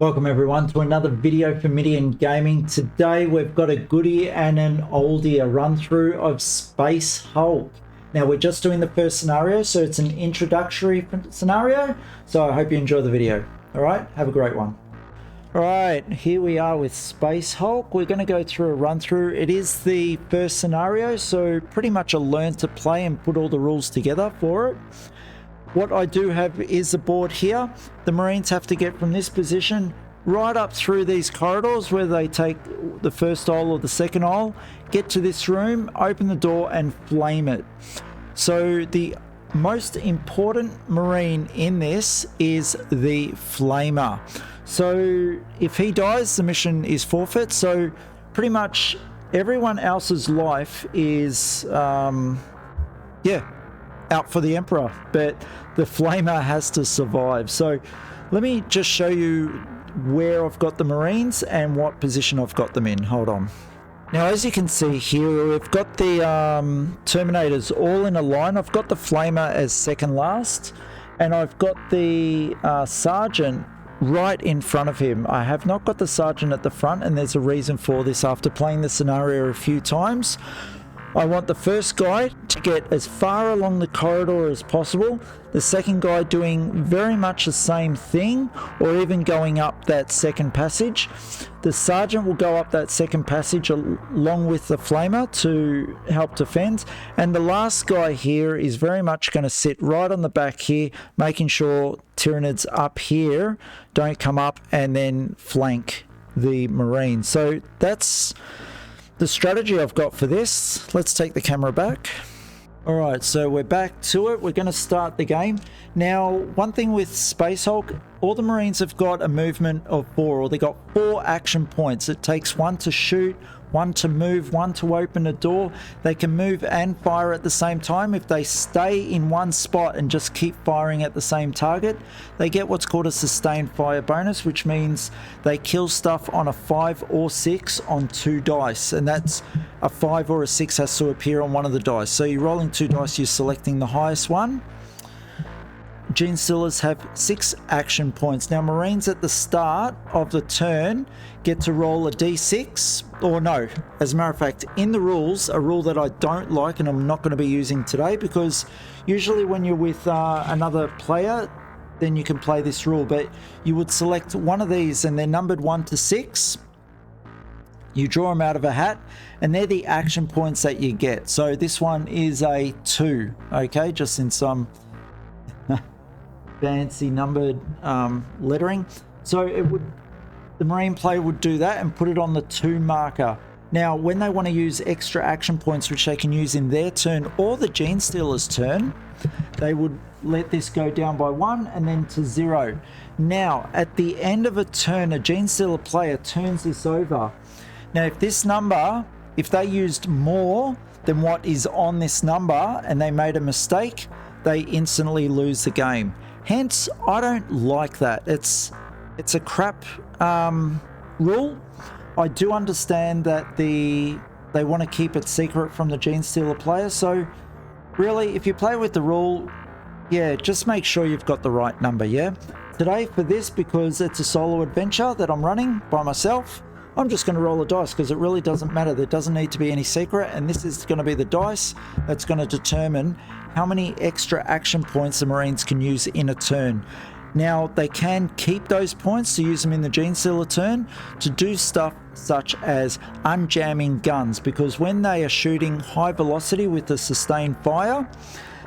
Welcome everyone to another video for Midian Gaming. Today we've got a goodie and an oldie, a run through of Space Hulk. Now we're just doing the first scenario, so it's an introductory scenario, so I hope you enjoy the video. Alright, have a great one. Alright, here we are with Space Hulk. We're going to go through a run through. It is the first scenario, so pretty much a learn to play and put all the rules together for it. What I do have is a board here. The Marines have to get from this position right up through these corridors where they take the first aisle or the second aisle, get to this room, open the door and flame it. So the most important Marine in this is the flamer. So if he dies, the mission is forfeit. So pretty much everyone else's life is, out for the Emperor, but the flamer has to survive. So let me just show you where I've got the Marines and what position I've got them in. Hold on. Now, as you can see here, we've got the Terminators all in a line. I've got the flamer as second last, and I've got the Sergeant right in front of him. I have not got the Sergeant at the front, and there's a reason for this. After playing the scenario a few times, I want the first guy to get as far along the corridor as possible, the second guy doing very much the same thing or even going up that second passage. The Sergeant will go up that second passage along with the flamer to help defend, and the last guy here is very much going to sit right on the back here, making sure Tyranids up here don't come up and then flank the Marines. So that's the strategy I've got for this. Let's take the camera back. Alright, so we're back to it. We're going to start the game. Now, one thing with Space Hulk, all the Marines have got a movement of 4, or they got 4 action points. It takes 1 to shoot, 1 to move, 1 to open a door. They can move and fire at the same time. If they stay in one spot and just keep firing at the same target, they get what's called a sustained fire bonus, which means they kill stuff on a 5 or 6 on 2 dice, and that's a 5 or a 6 has to appear on one of the dice. So you're rolling 2 dice, you're selecting the highest one. Genestealers have 6 action points. Now, Marines at the start of the turn get to roll a d6, or no, as a matter of fact, in the rules, a rule that I don't like and I'm not going to be using today, because usually when you're with another player, then you can play this rule, but you would select one of these and they're numbered 1 to 6. You draw them out of a hat, and they're the action points that you get. So this one is a 2, okay, just in some fancy numbered lettering. So the Marine player would do that and put it on the 2 marker. Now, when they want to use extra action points, which they can use in their turn or the Genestealer's turn, they would let this go down by 1 and then to 0. Now, at the end of a turn, a Genestealer player turns this over. Now, if this number, if they used more than what is on this number and they made a mistake, they instantly lose the game. Hence, I don't like that. It's a crap rule. I do understand that they want to keep it secret from the Genestealer player. So really, if you play with the rule, yeah, just make sure you've got the right number, yeah? Today for this, because it's a solo adventure that I'm running by myself, I'm just going to roll a dice because it really doesn't matter. There doesn't need to be any secret, and this is going to be the dice that's going to determine how many extra action points the Marines can use in a turn. Now, they can keep those points to use them in the Genestealer turn to do stuff such as unjamming guns, because when they are shooting high velocity with the sustained fire,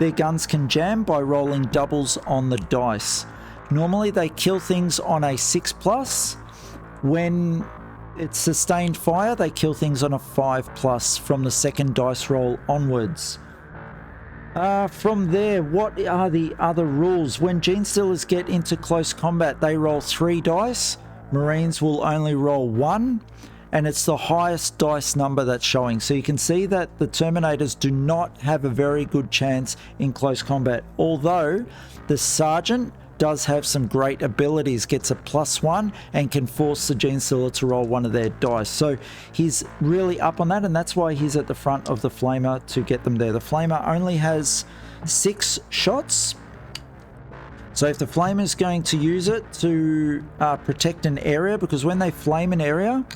their guns can jam by rolling doubles on the dice. Normally, they kill things on a 6+. When it's sustained fire, they kill things on a 5+ from the second dice roll onwards. From there, what are the other rules? When Genestealers get into close combat, they roll 3 dice. Marines will only roll 1, and it's the highest dice number that's showing. So you can see that the Terminators do not have a very good chance in close combat, although the Sergeant does have some great abilities, gets a +1 and can force the Genestealer to roll one of their dice. So he's really up on that, and that's why he's at the front of the flamer to get them there. The flamer only has 6 shots, So if the flamer is going to use it to protect an area, because when they flame an area,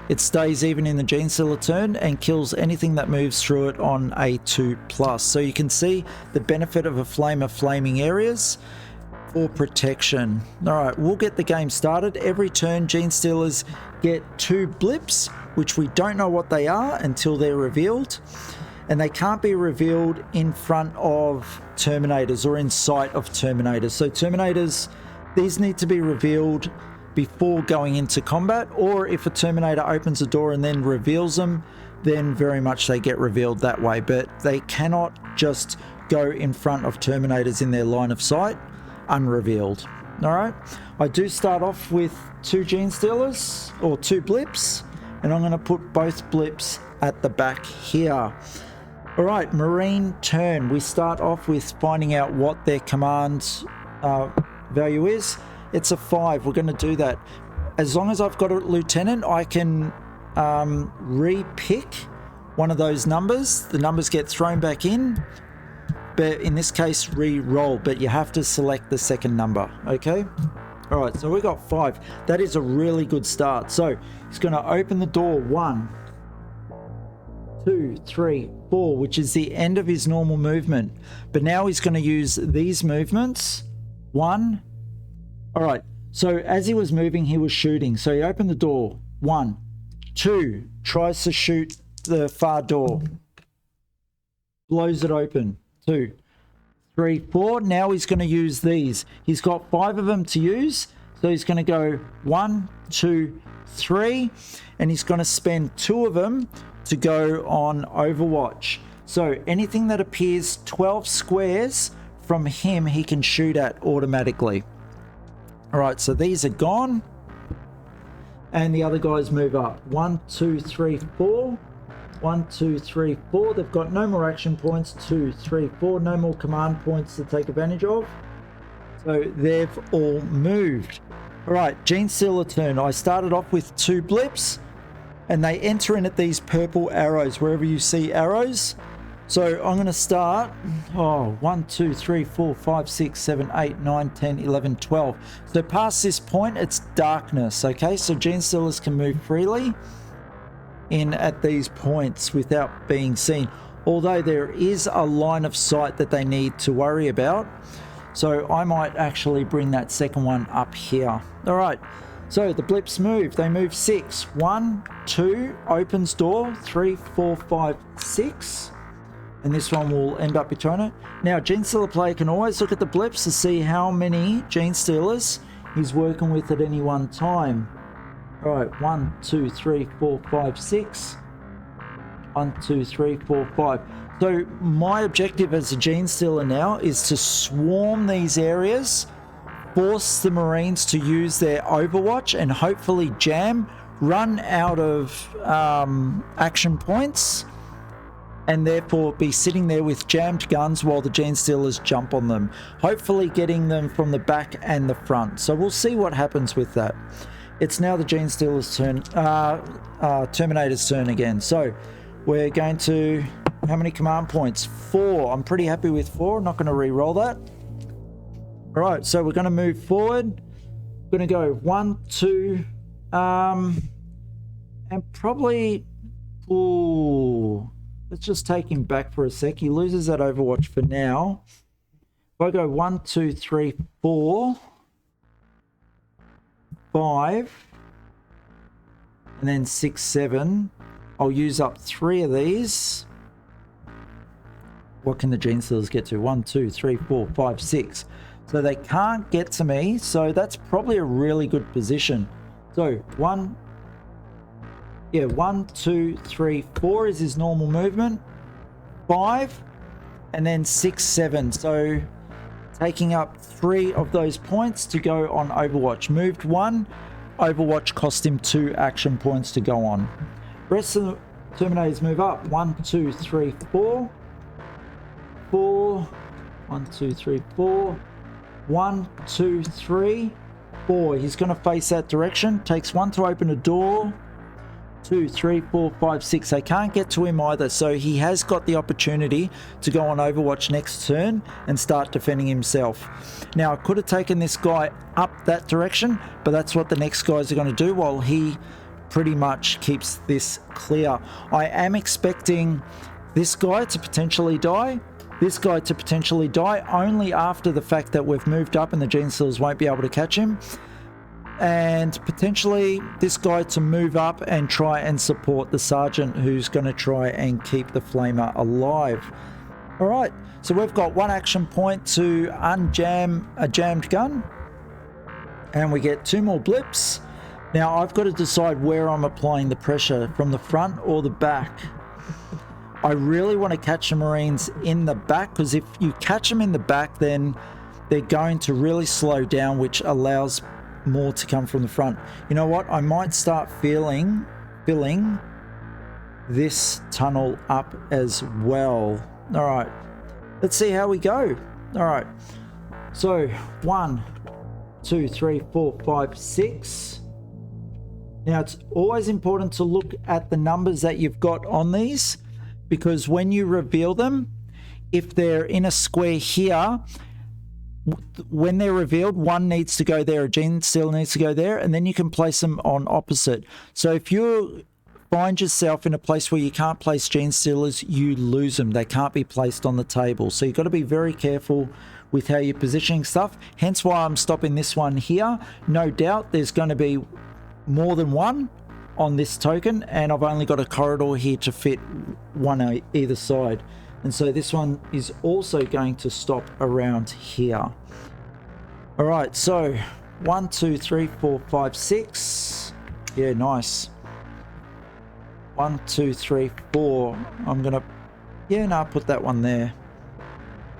it stays even in the Genestealer turn and kills anything that moves through it on a 2+. So you can see the benefit of a flamer flaming areas for protection. All right, we'll get the game started. Every turn, Genestealers get 2 blips, which we don't know what they are until they're revealed. And they can't be revealed in front of Terminators or in sight of Terminators. So Terminators, these need to be revealed before going into combat, or if a Terminator opens a door and then reveals them, then very much they get revealed that way. But they cannot just go in front of Terminators in their line of sight unrevealed. All right, I do start off with 2 Genestealers or 2 blips, and I'm going to put both blips at the back here. All right, Marine turn. We start off with finding out what their command value is. It's a 5. We're going to do that. As long as I've got a lieutenant, I can re-pick one of those numbers. The numbers get thrown back in, but in this case, re-roll. But you have to select the second number, okay? All right, so we got 5. That is a really good start. So he's going to open the door 1, 2, 3, 4, which is the end of his normal movement. But now he's going to use these movements. 1. All right, so as he was moving, he was shooting. So he opened the door. 1, 2, tries to shoot the far door. Blows it open. 2, 3, 4. Now he's going to use these. He's got 5 of them to use. So he's going to go 1, 2, 3. And he's going to spend 2 of them to go on Overwatch. So anything that appears 12 squares from him, he can shoot at automatically. All right, so these are gone. And the other guys move up. 1, 2, 3, 4. 1, 2, 3, 4. They've got no more action points. 2, 3, 4. No more command points to take advantage of. So they've all moved. All right, Genestealer turn. I started off with 2 blips, and they enter in at these purple arrows, wherever you see arrows. So I'm going to start, 1, 2, 3, 4, 5, 6, 7, 8, 9, 10, 11, 12. So past this point, it's darkness, okay? So Genestealers can move freely in at these points without being seen. Although there is a line of sight that they need to worry about. So I might actually bring that second one up here. All right. So the blips move. They move 6. 1, 2, opens door. 3, 4, 5, 6. And this one will end up between it. Now, Genestealer player can always look at the blips to see how many Genestealers he's working with at any one time. All right, 1, 2, 3, 4, 5, 6. 1, 2, 3, 4, 5. So my objective as a Genestealer now is to swarm these areas, force the Marines to use their Overwatch, and hopefully jam, run out of action points, and therefore be sitting there with jammed guns while the Genestealers jump on them, hopefully getting them from the back and the front. So we'll see what happens with that. It's now the Genestealers' turn, Terminator's turn again. So we're going to, how many command points? 4. I'm pretty happy with 4. I'm not going to re-roll that. All right, so we're going to move forward. We're going to go 1, 2, and probably, let's just take him back for a sec. He loses that Overwatch for now. If I go 1, 2, 3, 4, 5, and then 6, 7, I'll use up 3 of these. What can the Genestealers get to? 1, 2, 3, 4, 5, 6. So they can't get to me. So that's probably a really good position. So 1, 2, 3, 4 is his normal movement. 5, and then 6, 7. So taking up 3 of those points to go on Overwatch. Moved 1. Overwatch cost him 2 action points to go on. Rest of the Terminators move up. 1, 2, 3, 4. 4. 1, 2, 3, 4. 1, 2, 3, 4. He's going to face that direction. Takes 1 to open a door. 2, 3, 4, 5, 6. They can't get to him either, so he has got the opportunity to go on Overwatch next turn and start defending himself. Now, I could have taken this guy up that direction, but that's what the next guys are going to do while he pretty much keeps this clear. I am expecting this guy to potentially die, this guy to potentially die, only after the fact that we've moved up and the Gene Stealers won't be able to catch him. And potentially this guy to move up and try and support the sergeant who's going to try and keep the flamer alive. All right, so we've got 1 action point to unjam a jammed gun, and we get 2 more blips. Now I've got to decide where I'm applying the pressure, from the front or the back. I really want to catch the Marines in the back, because if you catch them in the back, then they're going to really slow down, which allows more to come from the front. You know what? I might start filling this tunnel up as well. All right, let's see how we go. All right, so 1, 2, 3, 4, 5, 6. Now it's always important to look at the numbers that you've got on these, because when you reveal them, if they're in a square here, when they're revealed, 1 needs to go there, a Gene Stealer needs to go there, and then you can place them on opposite. So if you find yourself in a place where you can't place Gene Stealers, you lose them. They can't be placed on the table. So you've got to be very careful with how you're positioning stuff. Hence why I'm stopping this one here. No doubt there's going to be more than 1 on this token, and I've only got a corridor here to fit 1 either side. And so this one is also going to stop around here. All right, so 1, 2, 3, 4, 5, 6. Yeah, nice. 1, 2, 3, 4. I'm gonna, yeah, no, I'll put that one there.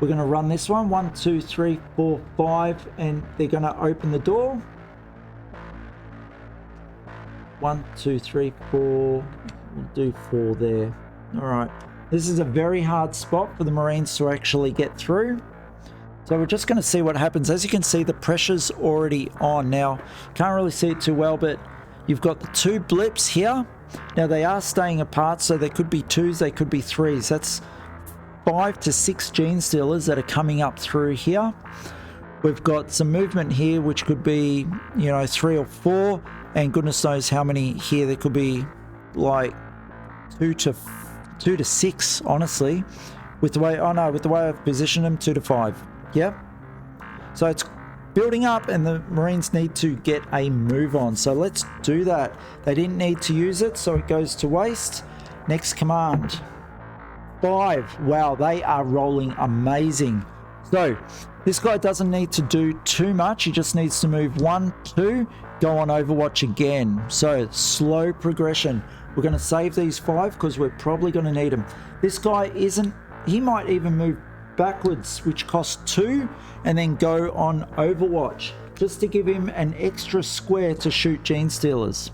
We're gonna run this one. 1, 2, 3, 4, 5, and they're gonna open the door. 1, 2, 3, 4. We'll do 4 there. All right. This is a very hard spot for the Marines to actually get through. So we're just going to see what happens. As you can see, the pressure's already on. Now, can't really see it too well, but you've got the 2 blips here. Now, they are staying apart, so they could be 2s, they could be 3s. That's 5 to 6 Gene Stealers that are coming up through here. We've got some movement here, which could be, you know, 3 or 4. And goodness knows how many here. There could be like 2 to 6, honestly, with the way, with the way I've positioned them, 2 to 5. Yep. So it's building up, and the Marines need to get a move on. So let's do that. They didn't need to use it, so it goes to waste. Next command. 5. Wow, they are rolling amazing. So this guy doesn't need to do too much. He just needs to move 1, 2, go on Overwatch again. So slow progression. We're going to save these 5 because we're probably going to need them. This guy isn't, he might even move backwards, which costs 2, and then go on Overwatch, just to give him an extra square to shoot Gene Stealers.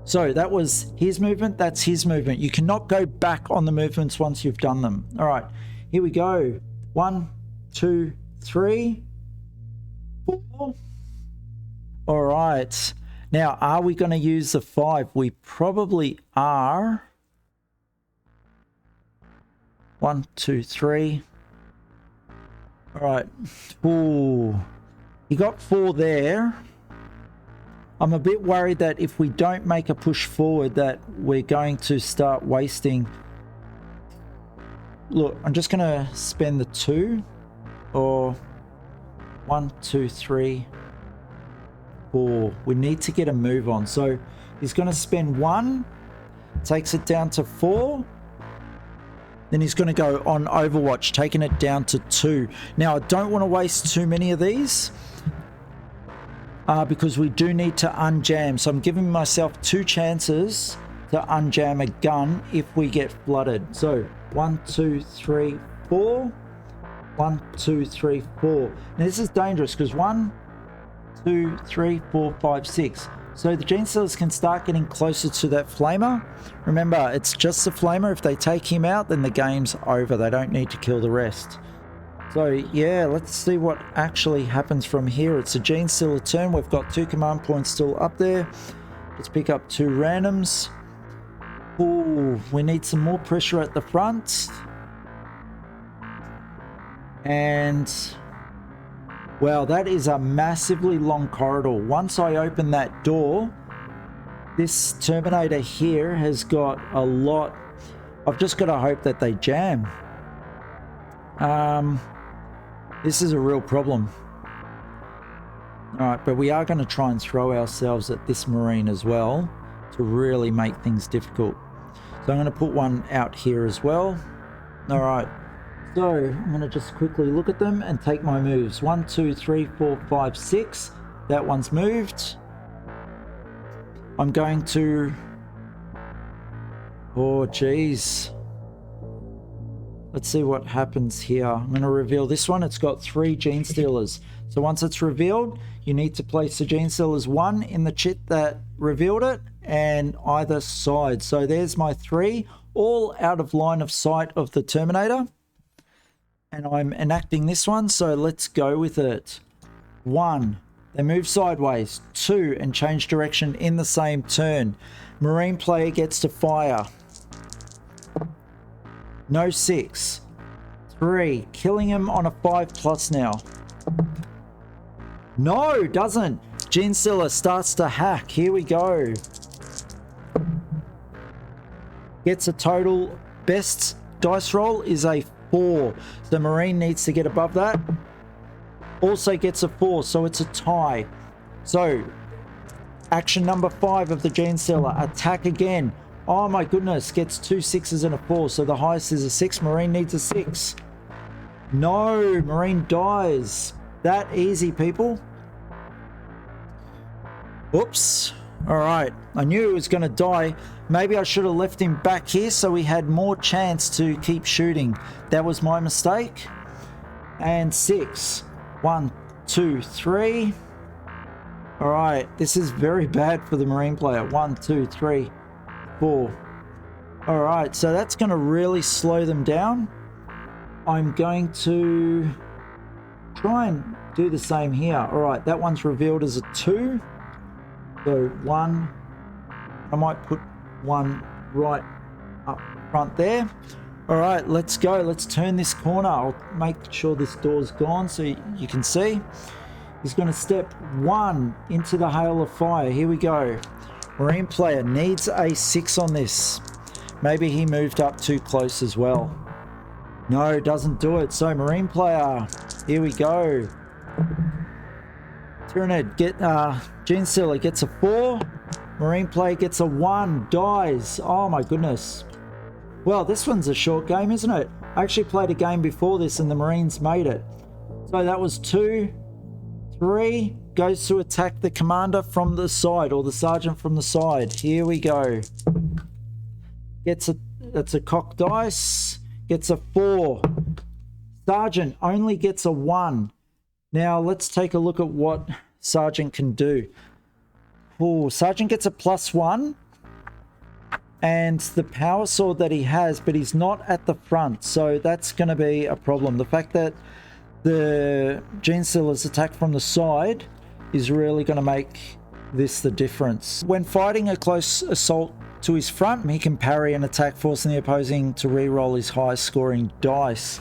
So that was his movement, that's his movement. You cannot go back on the movements once you've done them. All right, here we go. 1, 2, 3, 4. All right. Now, are we going to use the 5? We probably are. 1, 2, 3. All right. Ooh. You got 4 there. I'm a bit worried that if we don't make a push forward, that we're going to start wasting. Look, I'm just going to spend the 2. Or 1, 2, 3, 4. We need to get a move on. So he's going to spend 1. Takes it down to 4. Then he's going to go on Overwatch, taking it down to 2. Now, I don't want to waste too many of these because we do need to unjam. So I'm giving myself 2 chances to unjam a gun if we get flooded. So 1, 2, 3, 4. 1, 2, 3, 4. Now this is dangerous because 1, 2, 3, 4, 5, 6. So the Gene Stealers can start getting closer to that flamer. Remember, it's just the flamer. If they take him out, then the game's over. They don't need to kill the rest. So yeah, let's see what actually happens from here. It's a Gene Stealer turn. We've got 2 command points still up there. Let's pick up 2 randoms. Ooh, we need some more pressure at the front. And well, that is a massively long corridor. Once I open that door, this Terminator here has got a lot. I've just got to hope that they jam. This is a real problem. Alright, but we are going to try and throw ourselves at this Marine as well to really make things difficult. So I'm going to put one out here as well. Alright, so I'm going to just quickly look at them and take my moves. 1, 2, 3, 4, 5, 6. That one's moved. I'm going to... oh, geez. Let's see what happens here. I'm going to reveal this one. It's got 3 Gene Stealers. So once it's revealed, you need to place the Gene Stealers 1 in the chit that revealed it and either side. So there's my 3, all out of line of sight of the Terminator. And I'm enacting this one, so let's go with it. 1, they move sideways. 2, and change direction in the same turn. Marine player gets to fire. No 6. 3, killing him on a 5+ now. No, doesn't. Gene Stealer starts to hack. Here we go. Gets a total. Best dice roll is a 4. The Marine needs to get above that. Also gets a 4, so it's a tie. So, action number 5 of the Gene Stealer. Attack again. Oh my goodness, gets 2 6s and a 4, so the highest is a 6. Marine needs a 6. No, Marine dies. That easy, people. Oops. Alright, I knew he was going to die. Maybe I should have left him back here so we had more chance to keep shooting. That was my mistake. And 6. 1, 2, 3. Alright, this is very bad for the Marine player. 1, 2, 3, 4. Alright, so that's going to really slow them down. I'm going to try and do the same here. Alright, that one's revealed as a 2. So 1. I might put 1 right up front there. Alright, let's go. Let's turn this corner. I'll make sure this door's gone so you can see. He's going to step 1 into the hail of fire. Here we go. Marine player needs a 6 on this. Maybe he moved up too close as well. No, doesn't do it. So Marine player, here we go. Tyranid, Gene Stealer gets a 4. Marine player gets a 1. Dies. Oh my goodness. Well, this one's a short game, isn't it? I actually played a game before this and the Marines made it. So that was 2. 3 goes to attack the commander from the side, or the sergeant from the side. Here we go. That's a cock dice. Gets a 4. Sergeant only gets a 1. Now let's take a look at what Sergeant can do. Oh, Sergeant gets a +1. And the power sword that he has, but he's not at the front, so that's going to be a problem. The fact that the Gene Stealer's attack from the side is really going to make this the difference. When fighting a close assault to his front, he can parry an attack, forcing the opposing to re-roll his highest scoring dice.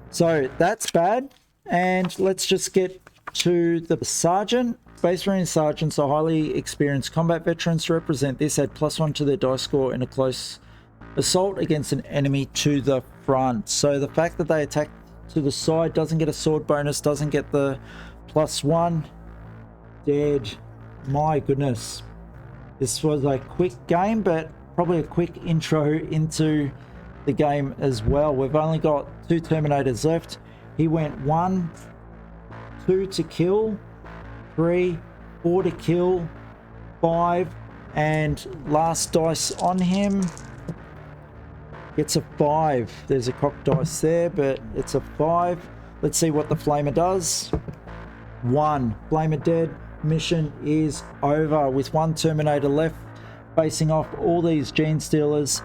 So that's bad. And let's just get to the Sergeant. Space Marine Sergeants are highly experienced combat veterans. To represent this, add +1 to their dice score in a close assault against an enemy to the front. So the fact that they attack to the side, doesn't get a sword bonus, doesn't get the +1. Dead. My goodness. This was a quick game, but probably a quick intro into the game as well. We've only got 2 Terminators left. He went 1, 2 to kill, 3, 4 to kill, 5, and last dice on him gets a 5. There's a cock dice there, but it's a 5. Let's see what the Flamer does. 1. Flamer dead. Mission is over with 1 Terminator left, facing off all these Gene Stealers.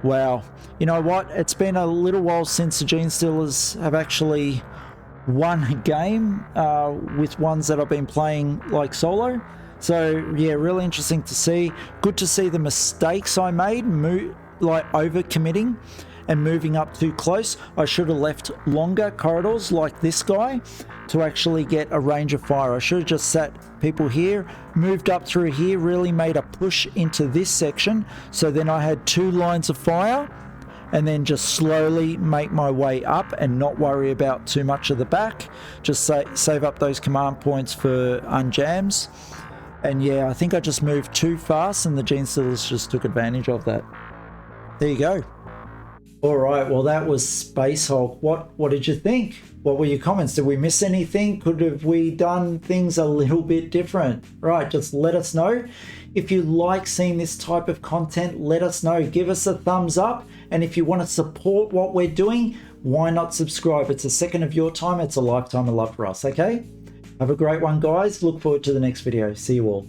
Wow. You know what? It's been a little while since the Gene Stealers have actually won a game with ones that I've been playing like solo. So yeah, really interesting to see. Good to see the mistakes I made, like over committing and moving up too close. I should have left longer corridors like this guy to actually get a range of fire. I should have just sat people here, moved up through here, really made a push into this section. So then I had 2 lines of fire, and then just slowly make my way up and not worry about too much of the back. Just save up those command points for unjams. And yeah, I think I just moved too fast and the Genestealers just took advantage of that. There you go. All right, well, that was Space Hulk. What did you think? What were your comments? Did we miss anything? Could have we done things a little bit different? Right, just let us know. If you like seeing this type of content, let us know. Give us a thumbs up. And if you want to support what we're doing, why not subscribe? It's a second of your time. It's a lifetime of love for us, okay? Have a great one, guys. Look forward to the next video. See you all.